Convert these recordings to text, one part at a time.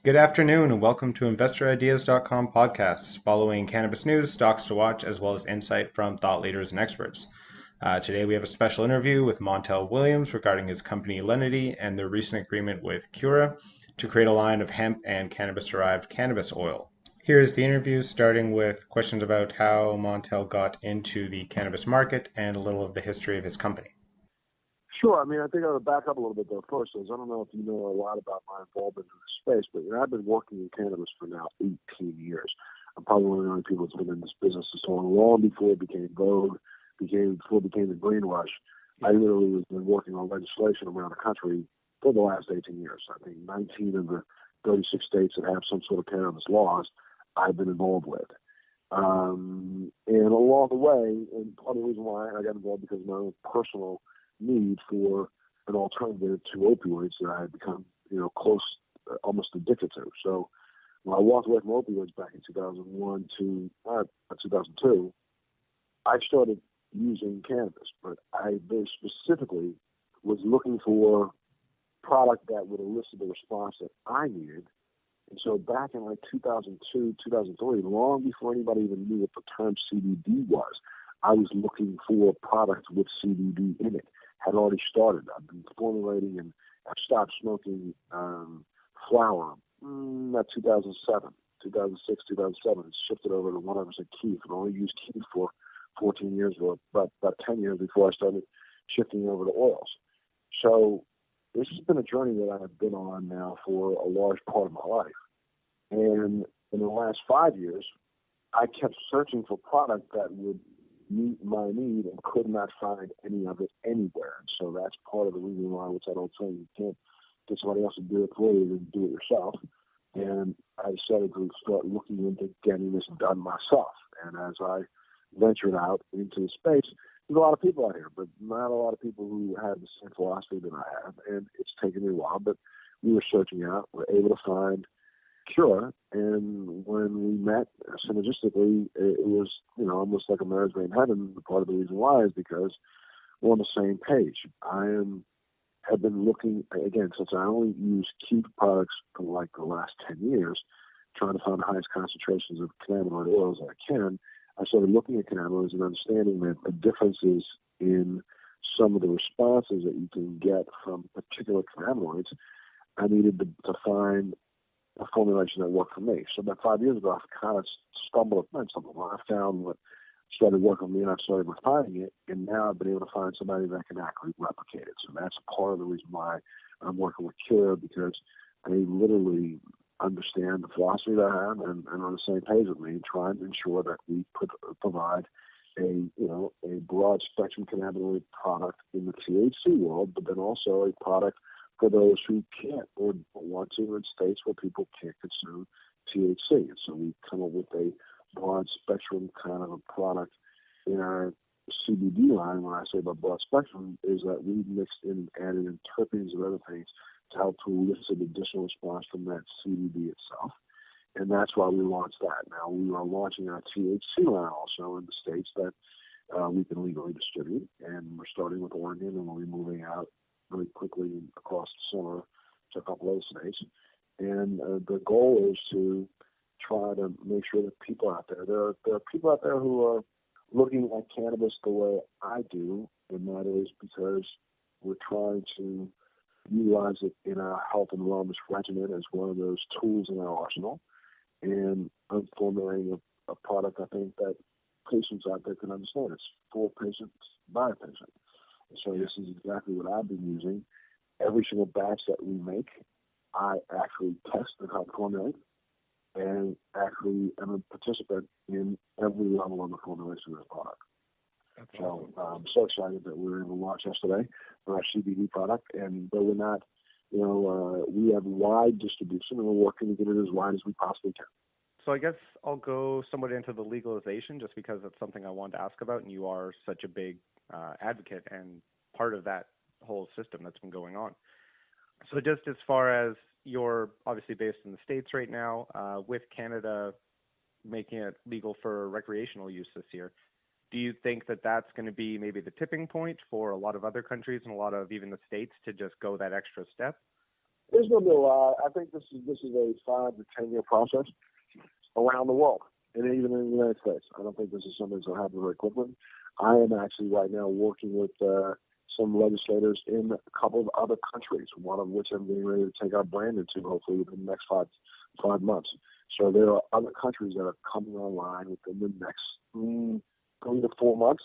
Good afternoon and welcome to InvestorIdeas.com podcasts, following cannabis news, stocks to watch, as well as insight from thought leaders and experts. Today we have a special interview with Montel Williams regarding his company Lenity and their recent agreement with Cura to create a line of hemp and cannabis-derived cannabis oil. Here's the interview, starting with questions about how Montel got into the cannabis market and a little of the history of his company. Sure. I mean, I think I would back up a little bit though. First, is I don't know if you know a lot about my involvement in this space, but I've been working in cannabis for now 18 years. I'm probably one of the only people that's been in this business so long before it became vogue, before it became the green rush. I literally have been working on legislation around the country for the last 18 years. I think 19 of the 36 states that have some sort of cannabis laws, I've been involved with. And along the way, and part of the reason why I got involved because of my own personal need for an alternative to opioids that I had become, close, almost addicted to. So when I walked away from opioids back in 2001 to 2002, I started using cannabis, but I very specifically was looking for product that would elicit the response that I needed. And so back in like 2002, 2003, long before anybody even knew what the term CBD was, I was looking for a product with CBD in it. Had already started. I've been formulating and I've stopped smoking flower at 2007, 2006, 2007. It's shifted over to 100% kief. I only used kief for 14 years or about 10 years before I started shifting over to oils. So this has been a journey that I've been on now for a large part of my life. And in the last 5 years, I kept searching for product that would meet my need and could not find any of it anywhere. And so that's part of the reason why, which I don't say you can't get somebody else to do it for you and do it yourself. And I decided to start looking into getting this done myself. And as I ventured out into the space, there's a lot of people out here, but not a lot of people who have the same philosophy that I have. And it's taken me a while, but we were searching out. We're able to find Cure, and when we met synergistically, it was almost like a marriage made in heaven. Part of the reason why is because we're on the same page. Have been looking again since I only use kief products for like the last 10 years, trying to find the highest concentrations of cannabinoid oils that I can. I started looking at cannabinoids and understanding that the differences in some of the responses that you can get from particular cannabinoids. I needed to find a formulation that worked for me. So about 5 years ago, I kind of stumbled upon something. I found what started working for me, and I started refining it, and now I've been able to find somebody that can actually replicate it. So that's part of the reason why I'm working with Cure, because they literally understand the philosophy that I have and on the same page with me, trying to ensure that we provide a broad spectrum cannabinoid product in the THC world, but then also a product for those who can't or don't want to in states where people can't consume THC. And so we come up with a broad spectrum kind of a product in our CBD line. When I say about broad spectrum, is that we've mixed in and added in terpenes and other things to help to elicit additional response from that CBD itself. And that's why we launched that. Now we are launching our THC line also in the states that we can legally distribute. And we're starting with Oregon, and we'll be moving out really quickly across the summer to a couple of states. And the goal is to try to make sure that people out there are people out there who are looking at cannabis the way I do, and that is because we're trying to utilize it in our health and wellness regimen as one of those tools in our arsenal. And I'm formulating a product I think that patients out there can understand. It's for patients, by a patient. So this is exactly what I've been using. Every single batch that we make, I actually test and how to formulate, and actually am a participant in every level of the formulation of this product. That's So awesome. I'm so excited that we were able to launch yesterday for our CBD product, and though we're not, we have wide distribution, and we're working to get it as wide as we possibly can. So I guess I'll go somewhat into the legalization just because it's something I wanted to ask about, and you are such a big advocate and part of that whole system that's been going on. So just as far as you're obviously based in the States right now, with Canada making it legal for recreational use this year, do you think that that's going to be maybe the tipping point for a lot of other countries and a lot of even the states to just go that extra step? There's going to be a lot. I think this is a 5 to 10 year process around the world, and even in the United States. I don't think this is something that's going to happen very quickly. I am actually right now working with some legislators in a couple of other countries, one of which I'm getting ready to take our brand into, hopefully within the next five months. So there are other countries that are coming online within the next 3 to 4 months.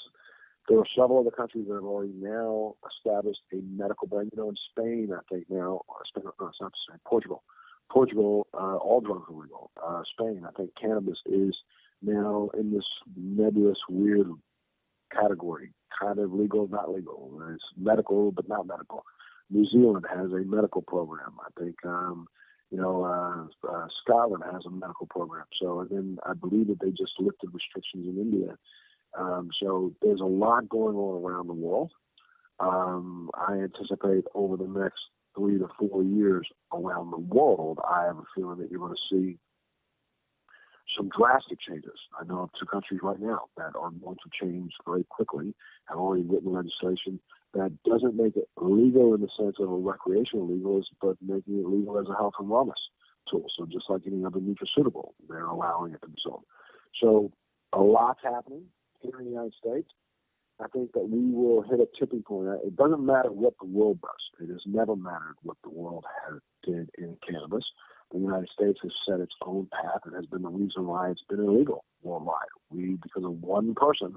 There are several other countries that have already now established a medical brand. You know, in Spain, I think now, Spain, no, it's not Spain, Portugal. Portugal, all drugs are legal. Spain, I think cannabis is now in this nebulous, weird category, kind of legal, not legal. It's medical, but not medical. New Zealand has a medical program. I think, Scotland has a medical program. So, and then I believe that they just lifted restrictions in India. So there's a lot going on around the world. I anticipate over the next 3 to 4 years around the world, I have a feeling that you're going to see some drastic changes. I know of 2 countries right now that are going to change very quickly, have already written legislation that doesn't make it legal in the sense of a recreational legal, but making it legal as a health and wellness tool. So just like any other nutraceutical, they're allowing it to be sold. So a lot's happening here in the United States. I think that we will hit a tipping point. It doesn't matter what the world does. It has never mattered what the world did in cannabis. The United States has set its own path and has been the reason why it's been illegal worldwide. We, because of one person,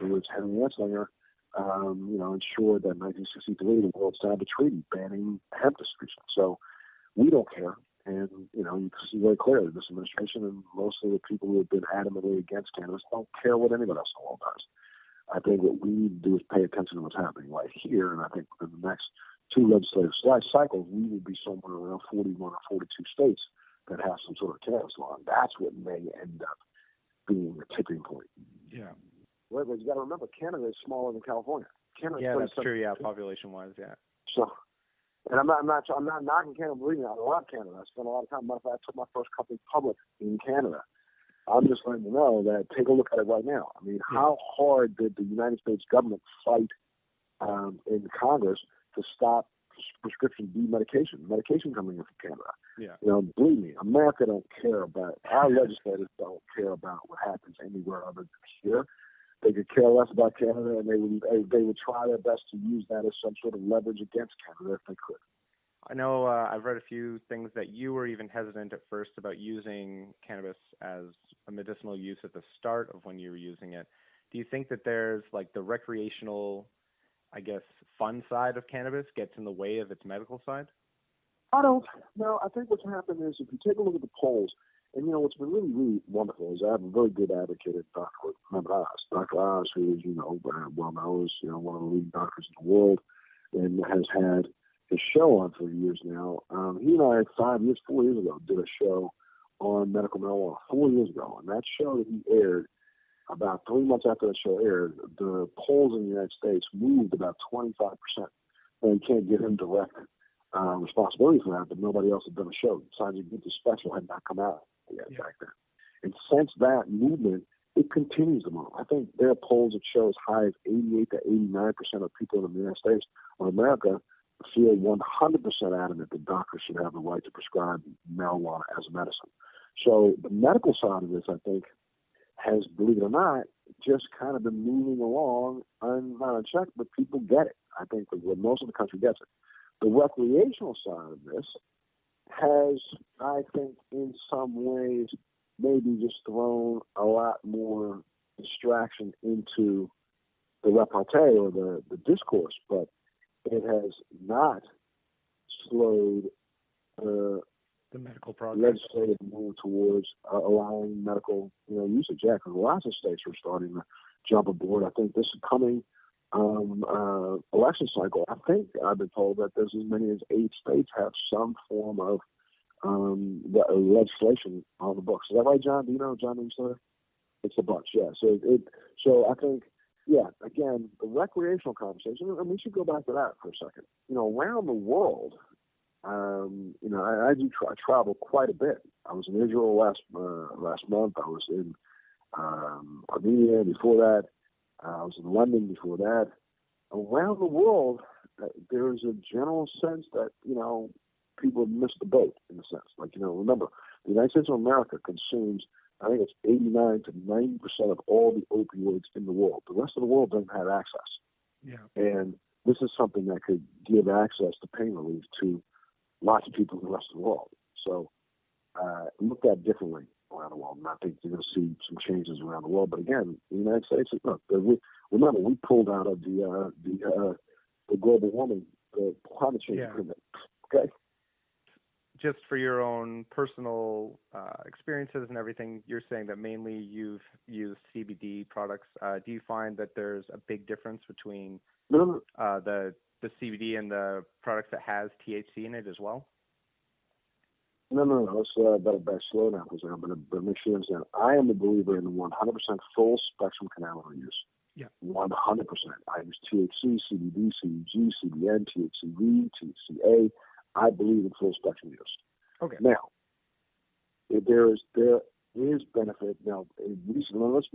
who was Henry Anslinger, ensured that in 1963 the world signed a treaty banning hemp distribution. So we don't care. And, you can see very clearly this administration and most of the people who have been adamantly against cannabis don't care what anybody else in the world does. I think what we need to do is pay attention to what's happening right here. And I think within the next 2 legislative cycles, we will be somewhere around 41 or 42 states that have some sort of cannabis law. And that's what may end up being the tipping point. Yeah. Well, but you got to remember, Canada is smaller than California. Yeah, that's true. Yeah, population-wise, yeah. So, and I'm not knocking Canada. Believe me, I love Canada. I spent a lot of time. Matter of fact, I took my first company public in Canada. I'm just letting you know that take a look at it right now. I mean, how hard did the United States government fight in Congress to stop prescription medication coming in from Canada? Yeah. Believe me, America don't care about, our legislators don't care about what happens anywhere other than here. They could care less about Canada, and they would try their best to use that as some sort of leverage against Canada if they could. I know I've read a few things that you were even hesitant at first about using cannabis as a medicinal use at the start of when you were using it. Do you think that there's like the recreational, I guess, fun side of cannabis gets in the way of its medical side? I don't. No, I think what's happened is if you take a look at the polls, and what's been really, really wonderful is I have a very good advocate at Dr. Oz. Dr. Oz, who is, well known as, one of the leading doctors in the world and has had his show on for years now. He and I, 4 years ago, did a show on medical marijuana 4 years ago. And that show that he aired, about 3 months after that show aired, the polls in the United States moved about 25%. And you can't give him direct responsibility for that, but nobody else had done a show. Sergeant Gunter's special had not come out yet back then. And since that movement, it continues to move. I think there are polls that show as high as 88 to 89% of people in the United States or America feel 100% adamant that doctors should have the right to prescribe marijuana as a medicine. So the medical side of this, I think, has, believe it or not, just kind of been moving along not unchecked, but people get it. I think that most of the country gets it. The recreational side of this has, I think, in some ways, maybe just thrown a lot more distraction into the repartee or the discourse, but it has not slowed the medical progress. Legislative move towards allowing medical, usage. Yeah, because lots of states are starting to jump aboard. I think this coming election cycle, I think I've been told that there's as many as 8 states have some form of legislation on the books. Is that right, John? Do you know, John? It's a bunch, yeah. So I think, yeah, again, the recreational conversation, and we should go back to that for a second. Around the world, I travel quite a bit. I was in Israel last month. I was in Armenia before that. I was in London before that. Around the world, there's a general sense that, people missed the boat in a sense. Like, remember, the United States of America consumes, I think it's 89 to 90% of all the opioids in the world. The rest of the world doesn't have access. Yeah. And this is something that could give access to pain relief to lots of people in the rest of the world. So looked at differently around the world. And I think you're going to see some changes around the world. But again, the United States, look, we pulled out of the global warming, the climate change agreement. Okay. Just for your own personal experiences and everything, you're saying that mainly you've used CBD products. Do you find that there's a big difference between the CBD and the products that has THC in it as well? No. Let's better slow down for a second, but make sure you understand. I am a believer in 100% full spectrum cannabinoid use. Yeah. 100%. I use THC, CBD, CBG, CBN, THCV, THCA. I believe in full spectrum use. Okay. Now, there is benefit. Now, we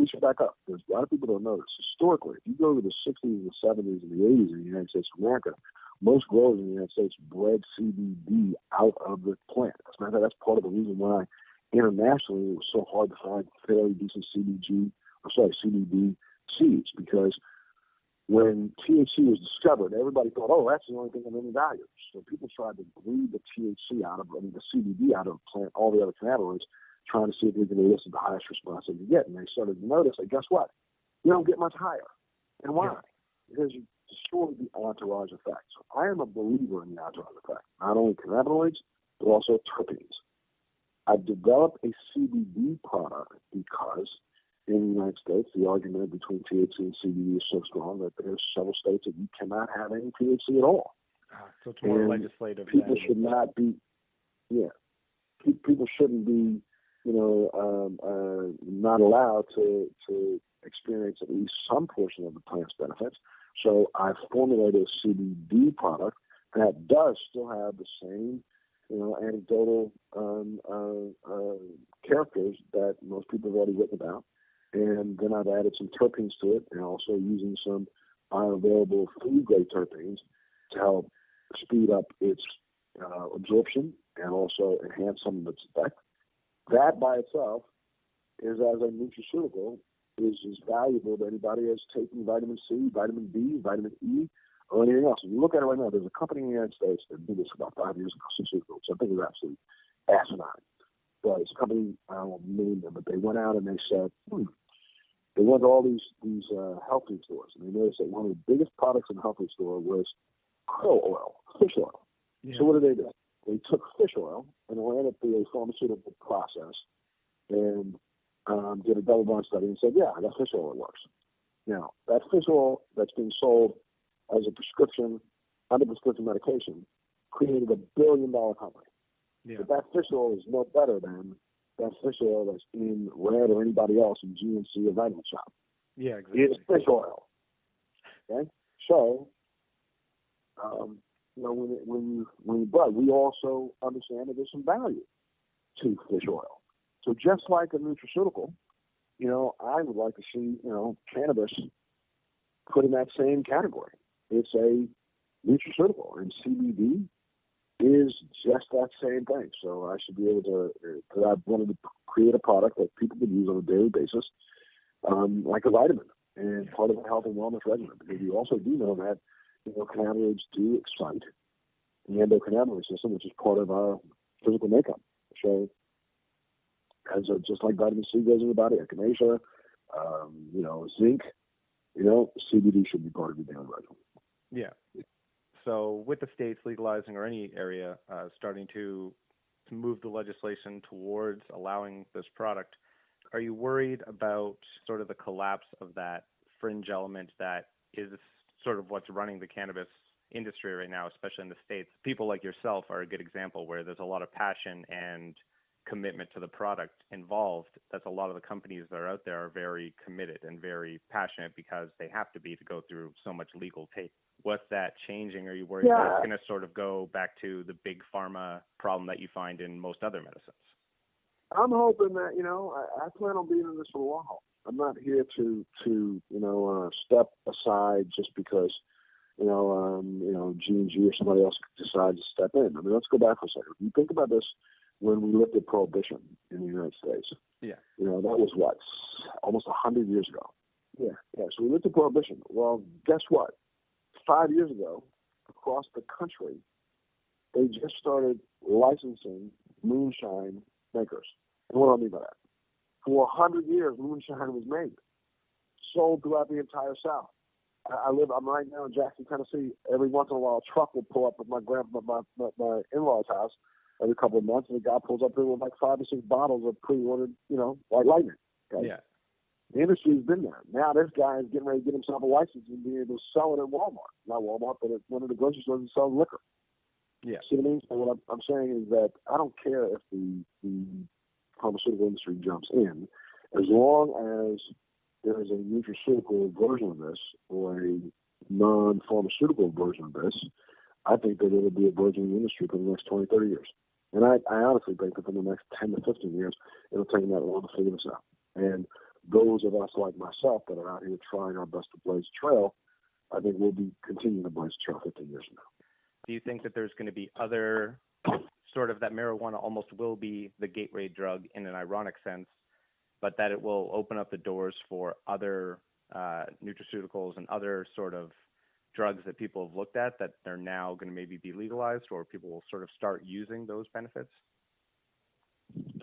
should back up. There's a lot of people don't know this. Historically, if you go to the 60s and the 70s and the 80s in the United States of America, most growers in the United States bred CBD out of the plant. As a matter of fact, that's part of the reason why internationally it was so hard to find fairly decent CBD seeds, because when THC was discovered, everybody thought, oh, that's the only thing of any value. So people tried to breed the THC the CBD out of the plant, all the other cannabinoids, trying to see if they could elicit the highest response they could get. And they started to notice, guess what? You don't get much higher. And why? Yeah. Because you destroy the entourage effect. So I am a believer in the entourage effect, not only cannabinoids, but also terpenes. I've developed a CBD product because in the United States, the argument between THC and CBD is so strong that there's several states that you cannot have any THC at all. So it's more legislative. People should not be, people shouldn't be, not allowed to experience at least some portion of the plant's benefits. So I formulated a CBD product that does still have the same, anecdotal characters that most people have already written about. And then I've added some terpenes to it, and also using some bioavailable food-grade terpenes to help speed up its absorption and also enhance some of its effect. That by itself is, as a nutraceutical, is as valuable to anybody as taking vitamin C, vitamin D, vitamin E, or anything else. If you look at it right now, there's a company in the United States that did this about 5 years ago, so I think it's absolutely asinine. But it's a company, I won't name them, but they went out and they said, they went to all these health food stores, and they noticed that one of the biggest products in the health food store was krill oil, fish oil. Yeah. So what did? They took fish oil and ran it through a pharmaceutical process and did a double-blind study and said, yeah, that fish oil works. Now, that fish oil that's being sold as a prescription, under prescription medication, created $1 billion company. Yeah. But that fish oil is no better than that fish oil that's in Red or anybody else in GNC or vitamin shop. Yeah, exactly. It's fish oil. Okay? So, but we also understand that there's some value to fish oil. So just like a nutraceutical, I would like to see, cannabis put in that same category. It's a nutraceutical, and CBD is just that same thing. So I should be able to, because I've wanted to create a product that people can use on a daily basis, like a vitamin, and part of a health and wellness regimen. Because you also do know that, cannabinoids do excite the endocannabinoid system, which is part of our physical makeup. So, just like vitamin C goes in the body, echinacea, zinc, CBD should be part of your daily regimen. Yeah. So with the states legalizing, or any area starting to move the legislation towards allowing this product, are you worried about sort of the collapse of that fringe element that is sort of what's running the cannabis industry right now, especially in the States? People like yourself are a good example, where there's a lot of passion and commitment to the product involved. That's a lot of the companies that are out there are very committed and very passionate, because they have to be to go through so much legal tape. What's that changing? Are you worried that it's going to sort of go back to the big pharma problem that you find in most other medicines? I'm hoping that, I plan on being in this for a while. I'm not here to step aside just because, G&G or somebody else decides to step in. I mean, let's go back for a second. You think about this when we looked at prohibition in the United States. Yeah. That was what, almost 100 years ago. Yeah. So we looked at prohibition. Well, guess what? 5 years ago, across the country, they just started licensing moonshine makers. And what do I mean by that? For 100 years, moonshine was made, sold throughout the entire South. I'm right now in Jackson, Tennessee. Every once in a while, a truck will pull up at my in-laws' house every couple of months, and the guy pulls up there with like 5 or 6 bottles of pre-ordered, like lightning. Okay? Yeah. The industry's been there. Now this guy is getting ready to get himself a license and be able to sell it at Walmart. Not Walmart, but at one of the grocery stores that sells liquor. Yeah. See what I mean? So what I'm saying is that I don't care if the pharmaceutical industry jumps in, as long as there is a nutraceutical version of this or a non-pharmaceutical version of this. I think that it'll be a burgeoning industry for the next 20, 30 years. And I honestly think that for the next 10 to 15 years, it'll take them that long to figure this out. And those of us like myself that are out here trying our best to blaze a trail, I think we'll be continuing to blaze a trail 15 years from now. Do you think that there's going to be other sort of that marijuana almost will be the gateway drug in an ironic sense, but that it will open up the doors for other nutraceuticals and other sort of drugs that people have looked at that they're now going to maybe be legalized, or people will sort of start using those benefits?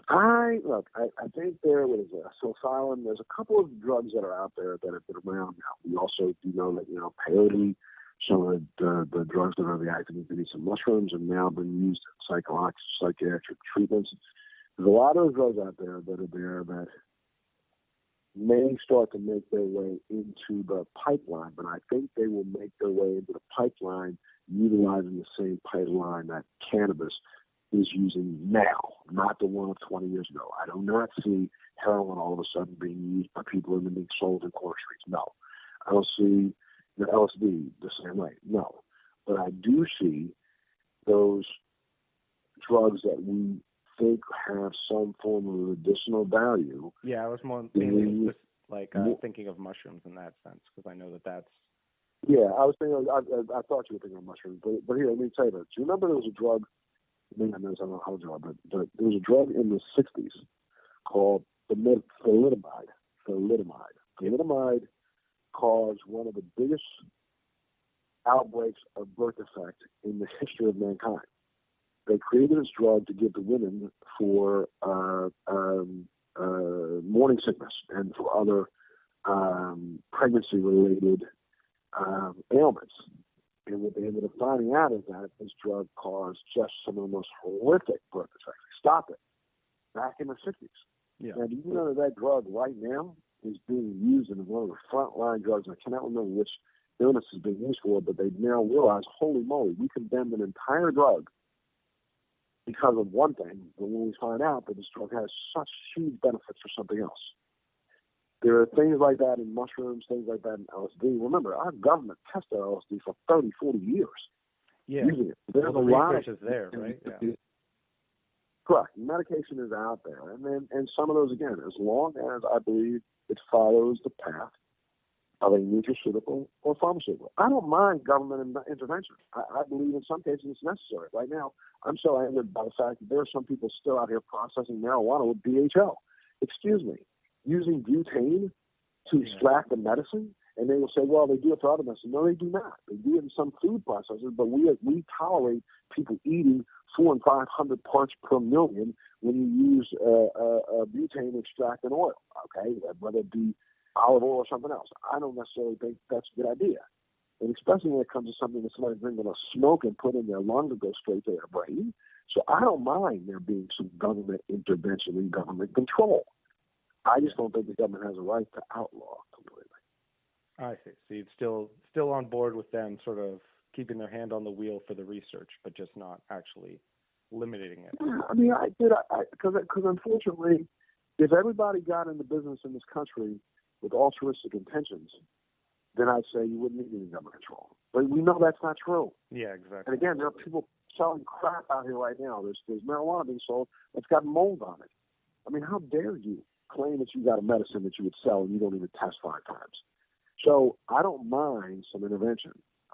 I think there is psilocybin. There's a couple of drugs that are out there that have been around now. We also do know that, peyote, some of the drugs that are the active ingredients in mushrooms have now been used in psychiatric treatments. There's a lot of drugs out there that may start to make their way into the pipeline, but I think they will make their way into the pipeline utilizing the same pipeline that cannabis is using now, not the one of 20 years ago. I do not see heroin all of a sudden being used by people and being sold in corner streets. No. I don't see the LSD the same way. No. But I do see those drugs that we think have some form of additional value. Yeah, I was more mainly thinking of mushrooms in that sense, because I know that that's... Yeah, I was thinking, I thought you were thinking of mushrooms, but here, let me tell you this. Do you remember there was a drug, maybe I don't know how drug, but there was a drug in the 60s called thalidomide. Thalidomide caused one of the biggest outbreaks of birth defect in the history of mankind. They created this drug to give to women for morning sickness and for other pregnancy-related ailments. And what they ended up finding out is that this drug caused just some of the most horrific birth defects. They stopped it back in the 60s. Yeah. Now, do you know that drug right now is being used in one of the frontline drugs? I cannot remember which illness is being used for, but they now realize, holy moly, we condemned an entire drug because of one thing, but when we find out that this drug has such huge benefits for something else. There are things like that in mushrooms, things like that in LSD. Remember, our government tested LSD for 30, 40 years. Yeah. Using it. There's the a lot research is there, right? Yeah. Correct. Medication is out there. And some of those, again, as long as I believe it follows the path of a nutraceutical or pharmaceutical. I don't mind government intervention. I believe in some cases it's necessary. Right now, I'm so angered by the fact that there are some people still out here processing marijuana with DHL. Excuse me. Using butane to extract the medicine, and they will say, well, they do it for other medicine. No, they do not. They do it in some food processors, but we tolerate people eating 400 and 500 parts per million when you use butane to extract an oil, okay, whether it be olive oil or something else. I don't necessarily think that's a good idea. And especially when it comes to something that somebody's going to smoke and put in their lung to go straight to their brain. So I don't mind there being some government intervention and government control. I just don't think the government has a right to outlaw completely. I see. So you're still on board with them sort of keeping their hand on the wheel for the research, but just not actually limiting it. I mean, because unfortunately, if everybody got into business in this country with altruistic intentions, then I'd say you wouldn't need any government control. But we know that's not true. Yeah, exactly. And again, there are people selling crap out here right now. There's marijuana being sold that's got mold on it. I mean, how dare you claim that you got a medicine that you would sell and you don't even test 5 times? So I don't mind some intervention.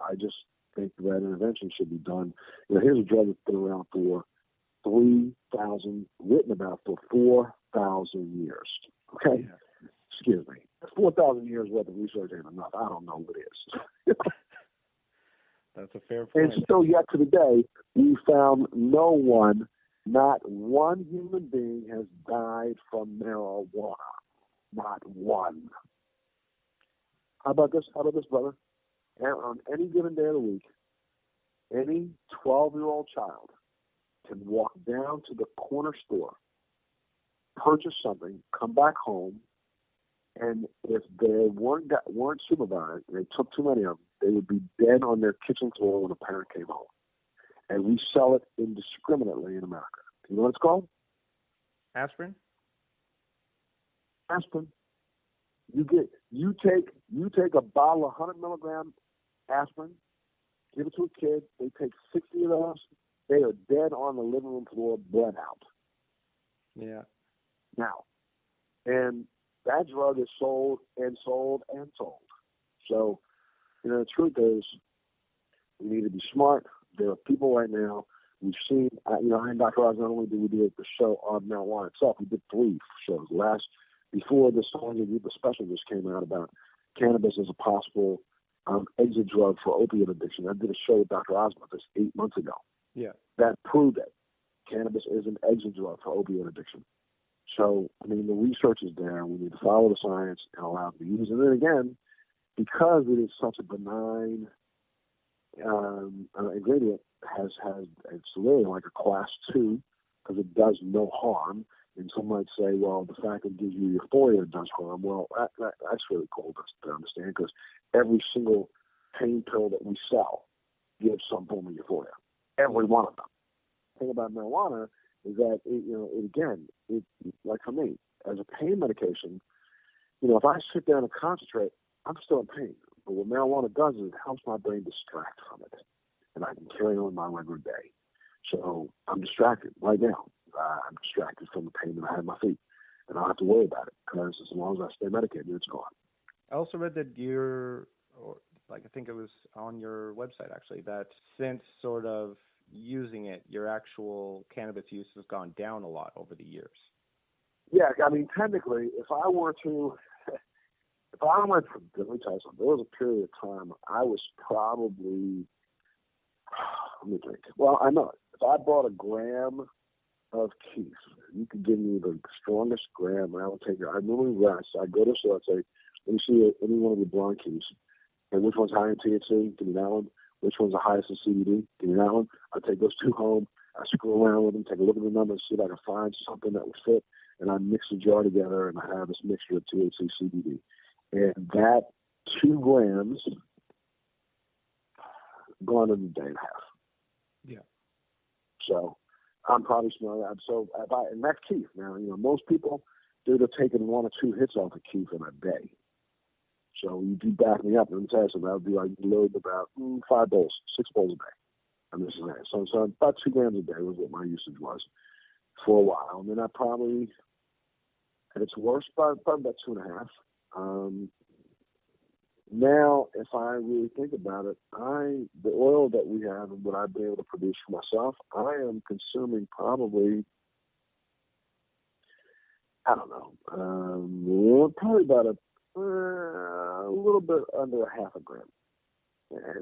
I just think that intervention should be done. Here's a drug that's been around for 3,000, written about for 4,000 years. Okay? Yeah. Excuse me. 4,000 years worth of research ain't enough. I don't know what is. That's a fair point. And still yet to the day, we found not one human being has died from marijuana. Not one. How about this, brother? And on any given day of the week, any 12-year-old child can walk down to the corner store, purchase something, come back home, and if they weren't supervised, and they took too many of them, they would be dead on their kitchen floor when a parent came home. And we sell it indiscriminately in America. You know what it's called? Aspirin. Aspirin. You take a bottle of 100 milligram aspirin, give it to a kid. They take 60 of those. They are dead on the living room floor, bled out. Yeah. Now, and that drug is sold and sold and sold. So, the truth is, we need to be smart. There are people right now. We've seen, I and Dr. Oz, not only did we do the show on marijuana itself, we did 3 shows. Before this the special just came out about cannabis as a possible exit drug for opiate addiction. I did a show with Dr. Oz about this 8 months ago. Yeah. That proved it. Cannabis is an exit drug for opiate addiction. So, the research is there. We need to follow the science and allow it to be used. And then again, because it is such a benign ingredient, it's really like a class 2 because it does no harm. And some might say, well, the fact that it gives you euphoria does harm. Well, that's really cool to understand because every single pain pill that we sell gives some form of euphoria. Every one of them. The thing about marijuana is that, like for me, as a pain medication, if I sit down and concentrate, I'm still in pain. But what marijuana does is it helps my brain distract from it. And I can carry on my regular day. So I'm distracted right now. I'm distracted from the pain that I have in my feet. And I don't have to worry about it because as long as I stay medicated, it's gone. I also read that I think it was on your website actually, that since sort of using it, your actual cannabis use has gone down a lot over the years. Yeah, technically, if I went from, let me tell you something, there was a period of time I was probably, let me think. Well, I know it. If I bought a gram of keef, you could give me the strongest gram, and I would take it. I normally rest. I go to the store and say, let me see any one of the blonde keefs, and which one's high in THC? Give me that one. Which one's the highest in CBD? Give me that one. I take those 2 home. I screw around with them, take a look at the numbers, see if I can find something that would fit, and I mix the jar together, and I have this mixture of THC, CBD. And that 2 grams gone in a day and a half. Yeah. So I'm probably smelling that. And that's keef. Now, most people, they're taking 1 or 2 hits off of keef in a day. So you do back me up and tell you, that would be like load about 5 bowls, 6 bowls a day. And this is that. So about 2 grams a day was what my usage was for a while. And then I probably, at its worst, probably about 2.5. Now, if I really think about it, the oil that we have and what I've been able to produce for myself, I am consuming probably, I don't know, probably about a little bit under a half a gram.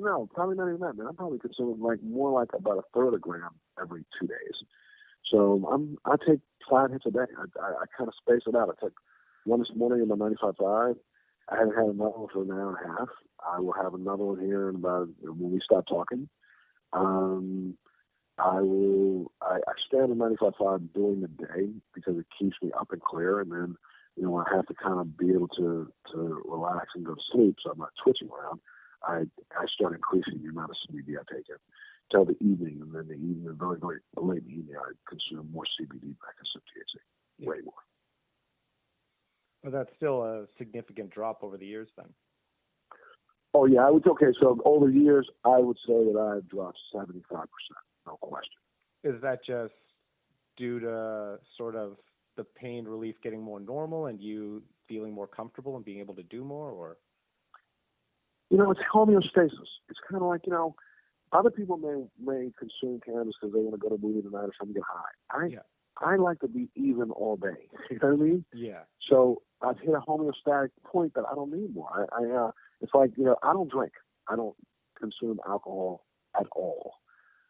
No, probably not even that, man. I'm probably consuming more like about a third of a gram every 2 days. So I take 5 hits a day. I kind of space it out. I took one this morning in my 95.5. I haven't had another one for an hour and a half. I will have another one here in about when we stop talking. I stay on the 95.5 during the day because it keeps me up and clear, and then I have to kind of be able to relax and go to sleep, so I'm not twitching around. I start increasing the amount of CBD I take till the evening, and then the evening, very, very late in the evening, I consume more CBD than I consume THC, way more. But that's still a significant drop over the years then. Oh, yeah. So over the years, I would say that I've dropped 75%, no question. Is that just due to sort of the pain relief getting more normal and you feeling more comfortable and being able to do more, or? It's homeostasis. It's kind of like, other people may consume cannabis because they want to go to a movie tonight or something, get high. I like to be even all day. You know what I mean? Yeah. So I've hit a homeostatic point that I don't need more. It's like, I don't drink. I don't consume alcohol at all.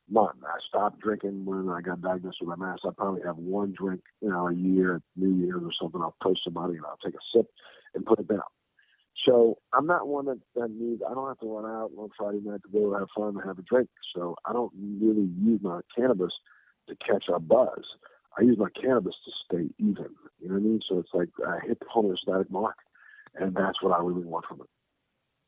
None. I stopped drinking when I got diagnosed with MS. I probably have one drink, a year, at New Year's or something. I'll toast somebody and I'll take a sip and put it down. So I'm not one that needs, I don't have to run out on Friday night to go have fun and have a drink. So I don't really use my cannabis to catch a buzz. I use my cannabis to stay even. You know what I mean? So it's like I hit the homeostatic mark, and that's what I really want from it.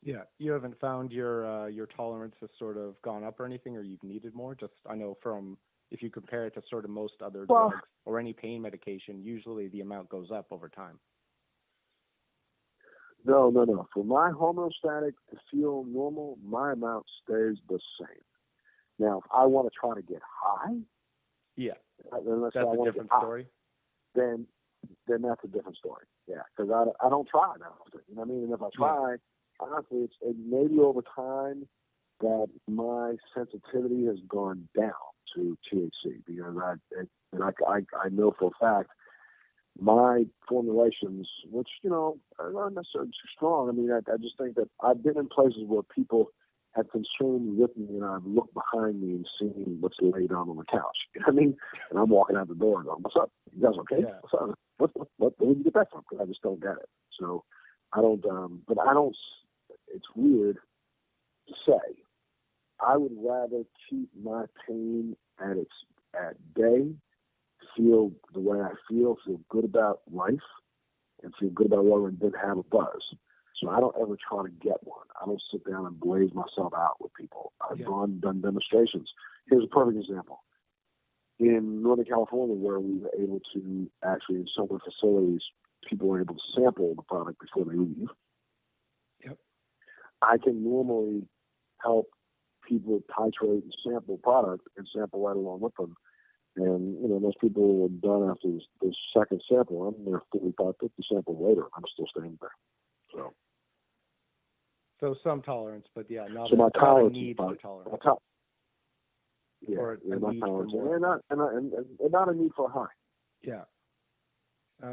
Yeah. You haven't found your tolerance has sort of gone up or anything, or you've needed more? Just, I know from, if you compare it to sort of most other drugs or any pain medication, usually the amount goes up over time. No. For my homeostatic to feel normal, my amount stays the same. Now, if I want to try to get high, that's a different story. Then that's a different story. Yeah, because I don't try that often. You know what I mean? And if I try, honestly, it maybe over time that my sensitivity has gone down to THC because I know for a fact my formulations, which are not necessarily too strong. I mean, I just think that I've been in places where people have consumed with me, and I've looked behind me and seen what's laid on the couch. You know what I mean? And I'm walking out the door and going, "What's up? You guys okay? Yeah. What's up? What? Where did you get that from?" Because I just don't get it. So I don't. But I don't. It's weird to say. I would rather keep my pain at bay, feel the way I feel good about life, and feel good about life, and then have a buzz. So I don't ever try to get one. I don't sit down and blaze myself out with people. I've done demonstrations. Here's a perfect example. In Northern California, where we were able to actually, in some of the facilities, people were able to sample the product before they leave. Yep. I can normally help people titrate and sample product and sample right along with them. And, most people are done after the second sample. I'm there 45, 50 samples later. I'm still staying there. So some tolerance, but not so my tolerance a need for tolerance. My tolerance, and not a need for a high. Yeah.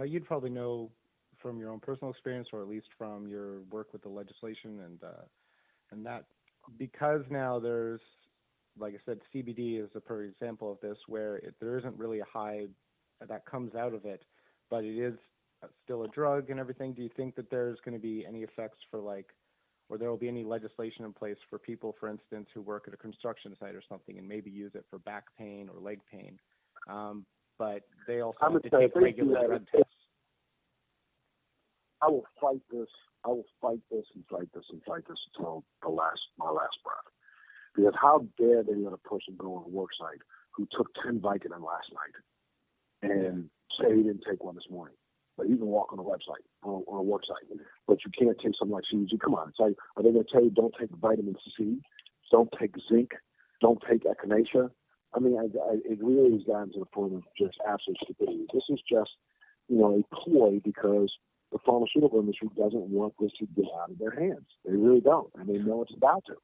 You'd probably know from your own personal experience, or at least from your work with the legislation and that, because now there's, like I said, CBD is a perfect example of this, where there isn't really a high that comes out of it, but it is still a drug and everything. Do you think that there's going to be any effects for or there will be any legislation in place for people, for instance, who work at a construction site or something and maybe use it for back pain or leg pain, but they also have to take regular drug tests? I will fight this. I will fight this until my last breath. Because how dare they let a person go on a work site who took 10 Vicodin last night and say he didn't take one this morning? But he can walk on a website, on a work site. But you can't take something like CBD. Come on. It's like, are they going to tell you don't take vitamin C, don't take zinc, don't take echinacea? I mean, it really has gotten to the point of just absolute stupidity. This is just, a ploy because the pharmaceutical industry doesn't want this to get out of their hands. They really don't, and they know it's about to.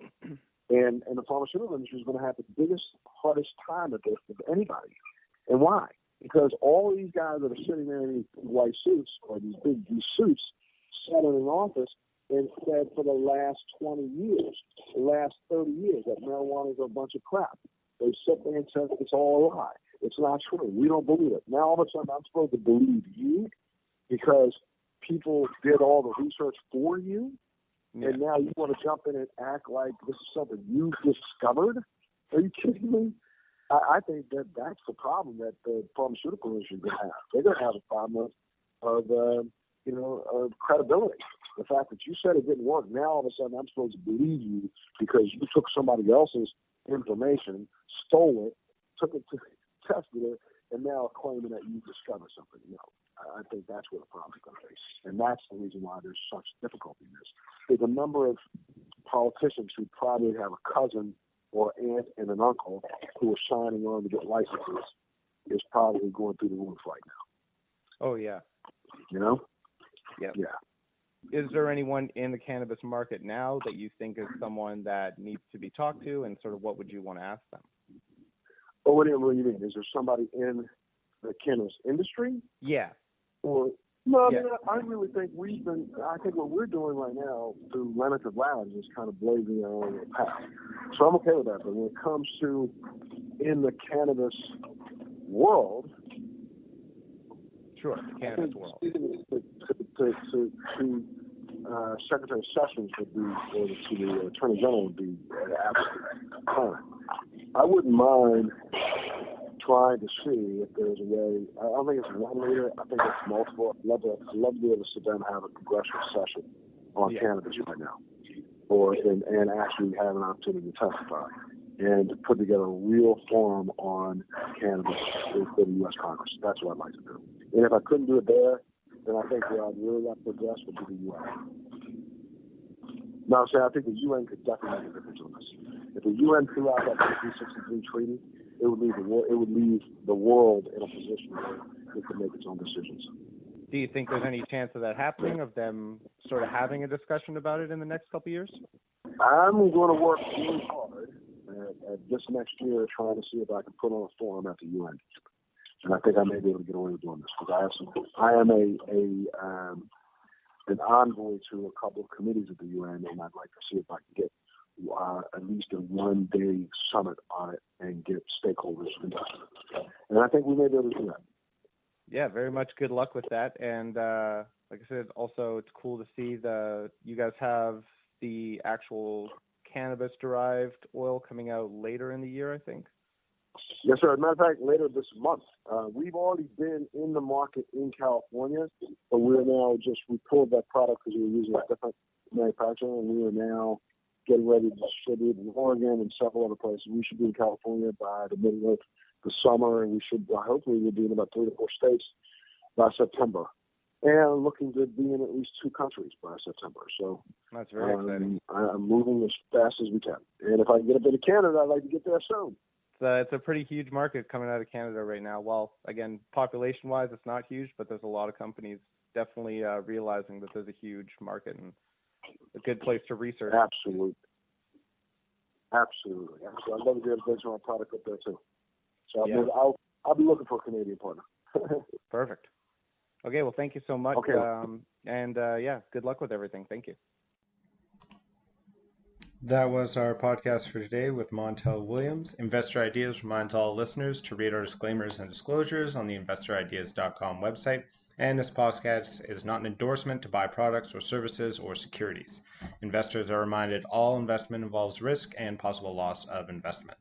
And the pharmaceutical industry is going to have the biggest, hardest time at this of anybody. And why? Because all these guys that are sitting there in these white suits or these suits sat in an office and said for the last 20 years, the last 30 years, that marijuana is a bunch of crap. They sit there and said it's all a lie. It's not true. We don't believe it. Now all of a sudden I'm supposed to believe you because people did all the research for you? Yeah. And now you want to jump in and act like this is something you discovered? Are you kidding me? I think that's the problem that the pharmaceutical industry is going to have. They're going to have a problem of credibility. The fact that you said it didn't work, now all of a sudden I'm supposed to believe you because you took somebody else's information, stole it, took it to tested it, and now are claiming that you discovered something. I think that's where the problem is going to be. And that's the reason why there's such difficulty in this. There's a number of politicians who probably have a cousin or aunt and an uncle who are signing on to get licenses is probably going through the roof right now. Oh, yeah. Yeah. Yeah. is there anyone in the cannabis market now that you think is someone that needs to be talked to, and sort of what would you want to ask them? Oh, what do you mean? Is there somebody in the cannabis industry? Yeah. Or no, yeah. I really think I think what we're doing right now through Limited Labs is kind of blazing our own path. So I'm okay with that. But when it comes to in the cannabis world, sure, the cannabis world. To Secretary Sessions would be, or to the Attorney General would be absolutely fine. I wouldn't mind trying to see if there's a way. I don't think it's one leader. I think it's multiple. I'd love to be able to sit down and have a congressional session on cannabis right now, and actually have an opportunity to testify and to put together a real forum on cannabis for the U.S. Congress. That's what I'd like to do. And if I couldn't do it there, then I think where I'd really like to address would be the UN. Now, I think the UN could definitely make a difference on this. If the UN threw out that 1963 treaty, it would leave the world in a position where it could make its own decisions. Do you think there's any chance of that happening, of them sort of having a discussion about it in the next couple of years? I'm going to work really hard at this next year trying to see if I can put on a forum at the UN. And I think I may be able to get away with doing this because I am an envoy to a couple of committees at the UN, and I'd like to see if I can get at least a one-day summit on it and get stakeholders invested. And I think we may be able to do that. Yeah, very much good luck with that. And like I said, also it's cool to see you guys have the actual cannabis-derived oil coming out later in the year, I think. Yes, sir. As a matter of fact, later this month. We've already been in the market in California, but we pulled that product because we were using a different manufacturer, and we are now getting ready to distribute in Oregon and several other places. We should be in California by the middle of the summer, and we should hopefully we'll be in about 3 to 4 states by September, and looking to be in at least 2 countries by September. So that's very exciting. I'm moving as fast as we can, and if I can get a bit of Canada, I'd like to get there soon. It's a pretty huge market coming out of Canada right now. Well, again, population-wise, it's not huge, but there's a lot of companies definitely realizing that there's a huge market and a good place to research. Absolutely. I'd love to be able to bring some of our product up there too. So I'll be looking for a Canadian partner. Perfect. Okay, well, thank you so much. Okay. Good luck with everything. Thank you. That was our podcast for today with Montel Williams. Investor Ideas reminds all listeners to read our disclaimers and disclosures on the investorideas.com website. And this podcast is not an endorsement to buy products or services or securities. Investors are reminded all investment involves risk and possible loss of investment.